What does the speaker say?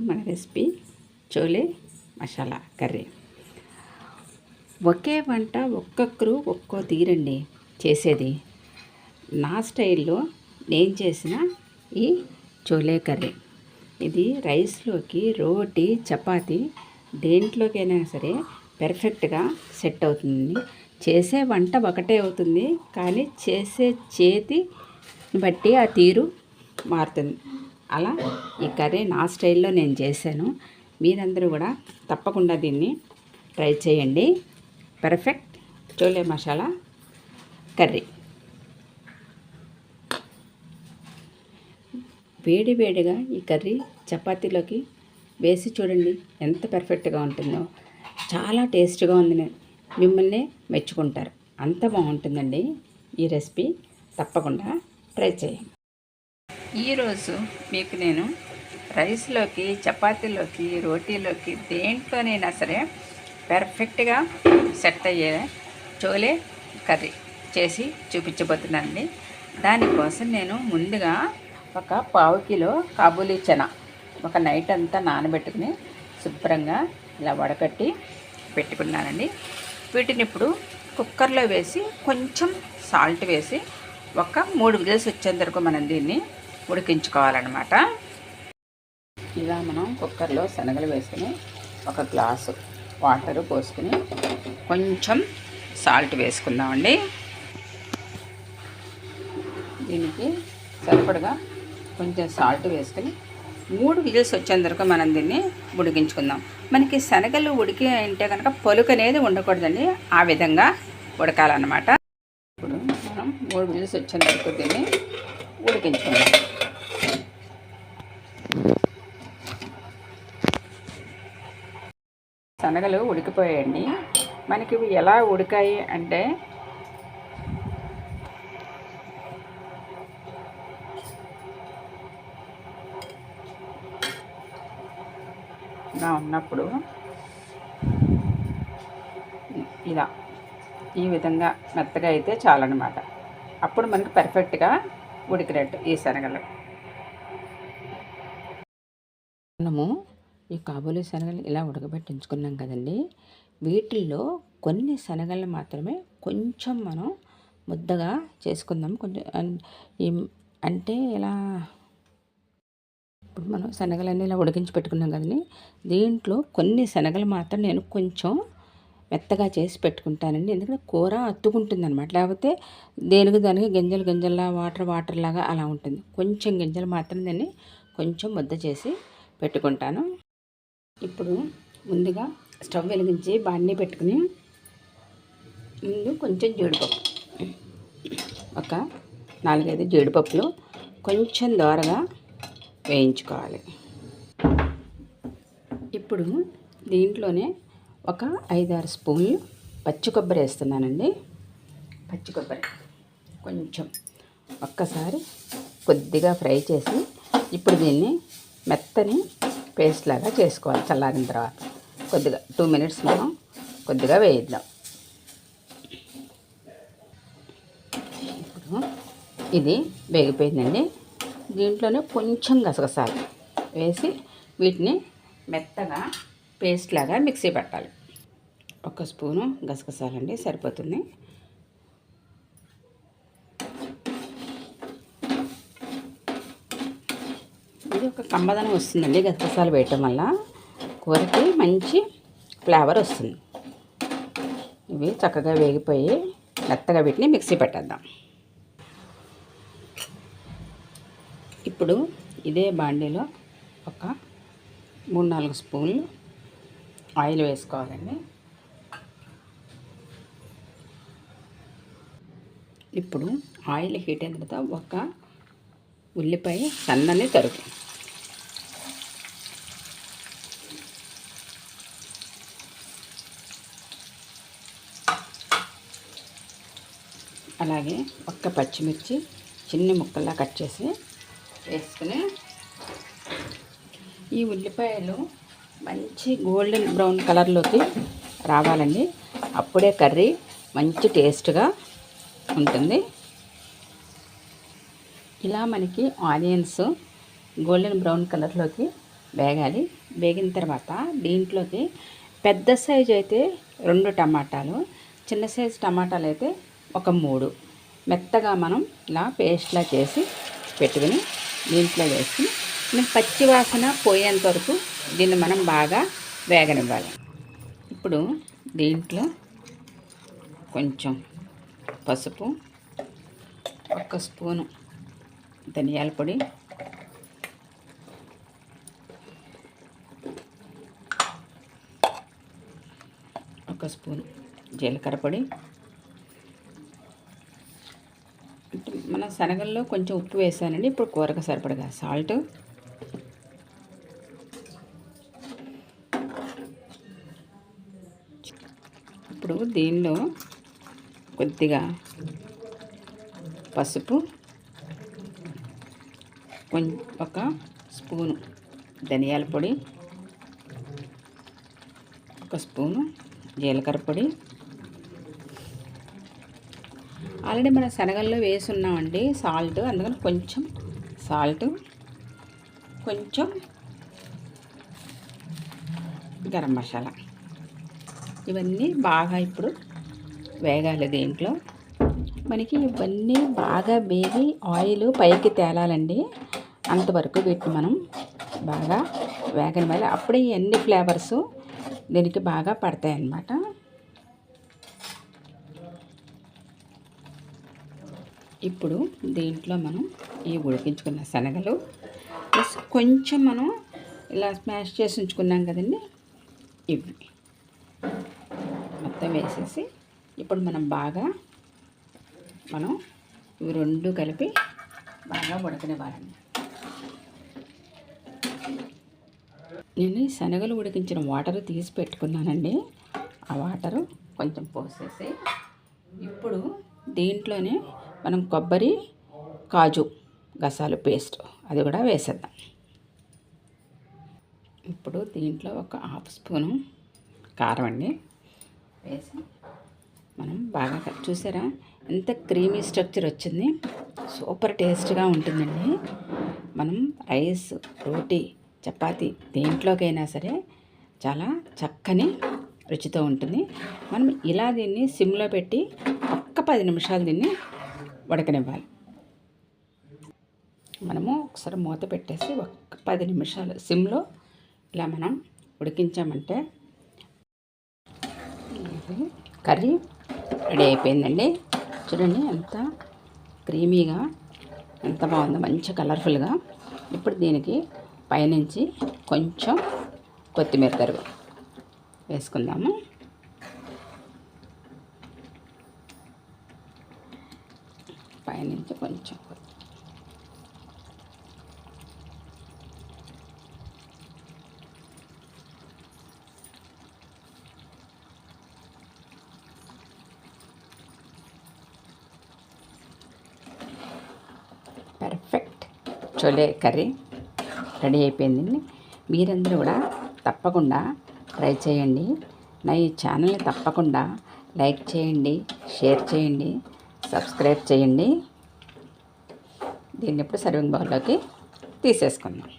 మన recipe chole masala curry. ఒకే వంట ఒక్కొక్కరు ఒక్కో తీరండి చేసేది. నా స్టైల్లో నేను చేసిన ఈ చోలే కర్రీ ఇది రైస్లోకి, రోటీ, చపాతీ దేంట్లోకైనా సరే పర్ఫెక్ట్గా సెట్ అవుతుంది. చేసే వంట ఒకటే అవుతుంది, కానీ చేసే చేతి బట్టి ఆ తీరు మారుతుంది. అలా ఈ కర్రీ నా స్టైల్లో నేను చేశాను. మీరందరూ కూడా తప్పకుండా దీన్ని ట్రై చేయండి. Perfect chole masala curry. వేడి వేడిగా ఈ కర్రీ చపాతీలోకి వేసి చూడండి ఎంత పర్ఫెక్ట్గా ఉంటుందో. చాలా టేస్ట్గా ఉంది. మిమ్మల్ని మెచ్చుకుంటారు, అంత బాగుంటుందండి ఈ రెసిపీ. తప్పకుండా ట్రై చేయండి. ఈరోజు మీకు నేను రైస్లోకి, చపాతీలోకి, రోటీలోకి దేంట్లోనైనా సరే పర్ఫెక్ట్గా సెట్ అయ్యే చోలే కర్రీ చేసి చూపించబోతున్నానండి. దానికోసం నేను ముందుగా ఒక 1/2 కిలో కాబూలీ చనా ఒక నైట్ అంతా నానబెట్టుకుని శుభ్రంగా ఇలా వడకట్టి పెట్టుకున్నానండి. వీటిని ఇప్పుడు కుక్కర్లో వేసి కొంచెం సాల్ట్ వేసి ఒక 3 విజిల్స్ వచ్చేంత వరకు మనం దీన్ని ఉడికించుకోవాలన్నమాట. ఇలా మనం కుక్కర్లో శనగలు వేసుకుని ఒక గ్లాసు వాటర్ పోసుకుని కొంచెం సాల్ట్ వేసుకుందామండి. దీనికి సరిపడగా కొంచెం సాల్ట్ వేసుకుని 3 విజిల్స్ వచ్చేంత వరకు మనం దీన్ని ఉడికించుకుందాం. మనకి శనగలు ఉడికి అంటే కనుక పొలుకు అనేది ఉండకూడదండి, ఆ విధంగా ఉడకాలన్నమాట. ఇప్పుడు మనం 3 విజిల్స్ వచ్చేంత వరకు దీన్ని ఉడికించుకుందాం. శనగలు ఉడికిపోయాయండి. మనకి ఇవి ఎలా ఉడికాయి అంటే ఇలా ఉన్నప్పుడు ఇలా ఈ విధంగా మెత్తగా అయితే చాలన్నమాట. అప్పుడు మనకి పర్ఫెక్ట్గా ఉడికినట్టు ఈ శనగలు. మనము ఈ కాబూలీ శనగలు ఇలా ఉడకబెట్టించుకున్నాం కదండి. వీటిల్లో కొన్ని శనగలు మాత్రమే కొంచెం మనం ముద్దగా చేసుకుందాం. కొంచెం అంటే ఇలా ఇప్పుడు మనం శనగలన్నీ ఇలా ఉడికించి పెట్టుకున్నాం కదండి. దీంట్లో కొన్ని శనగలు మాత్రం నేను కొంచెం మెత్తగా చేసి పెట్టుకుంటానండి. ఎందుకంటే కూర అత్తుకుంటుంది అనమాట. లేకపోతే దానికి గింజల్లా వాటర్ లాగా అలా ఉంటుంది. కొంచెం గింజలు మాత్రం దాన్ని కొంచెం ముద్ద చేసి పెట్టుకుంటాను. ఇప్పుడు ముందుగా స్టవ్ వెలిగించి బాండీ పెట్టుకుని ముందు కొంచెం జీడిపప్పు, ఒక 4-5 జీడిపప్పులు కొంచెం దోరగా వేయించుకోవాలి. ఇప్పుడు దీంట్లోనే ఒక 5-6 స్పూన్లు పచ్చి కొబ్బరి వేస్తున్నానండి. పచ్చి కొబ్బరి కొంచెం ఒక్కసారి కొద్దిగా ఫ్రై చేసి ఇప్పుడు దీన్ని మెత్తని పేస్ట్ లాగా చేసుకోవాలి. చల్లారిన తర్వాత కొద్దిగా 2 మినిట్స్ మనం కొద్దిగా వేయిద్దాం. ఇప్పుడు ఇది వేగిపోయిందండి. దీంట్లోనే కొంచెం గసగసాలు వేసి వీటిని మెత్తగా పేస్ట్ లాగా మిక్సీ పెట్టాలి. 1 స్పూను గసగసాలండి సరిపోతుంది. ఇది ఒక కమ్మదనం వస్తుందండి. గసగసాలు వేయటం వల్ల కూరకి మంచి ఫ్లేవర్ వస్తుంది. ఇవి చక్కగా వేగిపోయి మెత్తగా వీటిని మిక్సీ పెట్టేద్దాం. ఇప్పుడు ఇదే బాండీలో ఒక 3-4 స్పూన్లు ఆయిల్ వేసుకోవాలండి. ఇప్పుడు ఆయిల్ హీట్ అయిన తర్వాత ఒక ఉల్లిపాయ సన్నని తరుగు, అలాగే ఒక్క పచ్చిమిర్చి చిన్న ముక్కల్లా కట్ చేసి వేసుకుని ఈ ఉల్లిపాయలు మంచి గోల్డెన్ బ్రౌన్ కలర్లోకి రావాలండి. అప్పుడే కర్రీ మంచి టేస్ట్గా ఉంటుంది. ఇలా మనకి ఆనియన్స్ గోల్డెన్ బ్రౌన్ కలర్లోకి వేగాలి. వేగిన తర్వాత దీంట్లోకి పెద్ద సైజు అయితే 2 టమాటాలు, చిన్న సైజు టమాటాలు అయితే ఒక 3 మెత్తగా మనం ఇలా పేస్ట్లా చేసి పెట్టుకుని దీంట్లో వేసుకుని పచ్చి వాసన పోయేంత వరకు దీన్ని మనం బాగా వేగనివ్వాలి. ఇప్పుడు దీంట్లో కొంచెం పసుపు, 1 స్పూను ధనియాల పొడి, ఒక స్పూను జీలకర్ర పొడి, మన శనగల్లో కొంచెం ఉప్పు వేసానండి. ఇప్పుడు కూరకు సరిపడగా సాల్ట్, ఇప్పుడు దీనిలో కొద్దిగా పసుపు, 1 స్పూను ధనియాల పొడి, 1 స్పూను జీలకర్ర పొడి. ఆల్రెడీ మన శనగల్లో వేసున్నామండి సాల్ట్, అందుకని కొంచెం సాల్ట్, కొంచెం గరం మసాలా. ఇవన్నీ బాగా ఇప్పుడు వేగాలి. దీంట్లో మనకి ఇవన్నీ బాగా వేగి ఆయిల్ పైకి తేలాలండి. అంతవరకు వీటిని మనం బాగా వేగనివ్వాలి. అప్పుడే అన్ని ఫ్లేవర్స్ దీనికి బాగా పడతాయి అన్నమాట. ఇప్పుడు దీంట్లో మనం ఈ ఉడికించుకున్న శనగలు ప్లస్ కొంచెం మనం ఇలా స్మాష్ చేసి ఉంచుకున్నాం కదండి, ఇవి మొత్తం వేసేసి ఇప్పుడు మనం ఇవి 2 కలిపి బాగా ఉడకనివ్వాలండి. నేను ఈ శనగలు ఉడికించిన వాటర్ తీసి పెట్టుకున్నానండి. ఆ వాటరు కొంచెం పోసేసి ఇప్పుడు దీంట్లోనే మనం కొబ్బరి, కాజు గసాలు పేస్ట్ అది కూడా వేసేద్దాం. ఇప్పుడు దీంట్లో 1/2 స్పూను కారం అండి వేసి మనం బాగా చూసారా ఎంత క్రీమీ స్ట్రక్చర్ వచ్చింది. సూపర్ టేస్ట్గా ఉంటుందండి. మనం రైస్, రోటీ, చపాతీ దేంట్లోకైనా సరే చాలా చక్కని రుచితో ఉంటుంది. మనం ఇలా దీన్ని సిమ్లో పెట్టి 10 నిమిషాలు దీన్ని ఉడకనివ్వాలి. మనము ఒకసారి మూత పెట్టేసి 10 నిమిషాలు సిమ్లో ఇలా మనం ఉడికించామంటే కర్రీ రెడీ అయిపోయిందండి. చూడండి ఎంత క్రీమీగా, ఎంత బాగుందో, మంచి కలర్ఫుల్గా. ఇప్పుడు దీనికి పైనుంచి కొంచెం కొత్తిమీర తరుగు వేసుకుందాము. పైనుంచి కొంచెం పర్ఫెక్ట్ చోలే కర్రీ రెడీ అయిపోయిందండి. మీరందరూ కూడా తప్పకుండా ట్రై చేయండి. నా ఈ ఛానల్ని తప్పకుండా లైక్ చేయండి, షేర్ చేయండి, సబ్స్క్రైబ్ చేయండి. దీన్ని ఇప్పుడు సర్వింగ్ బౌల్లోకి తీసేసుకుందాం.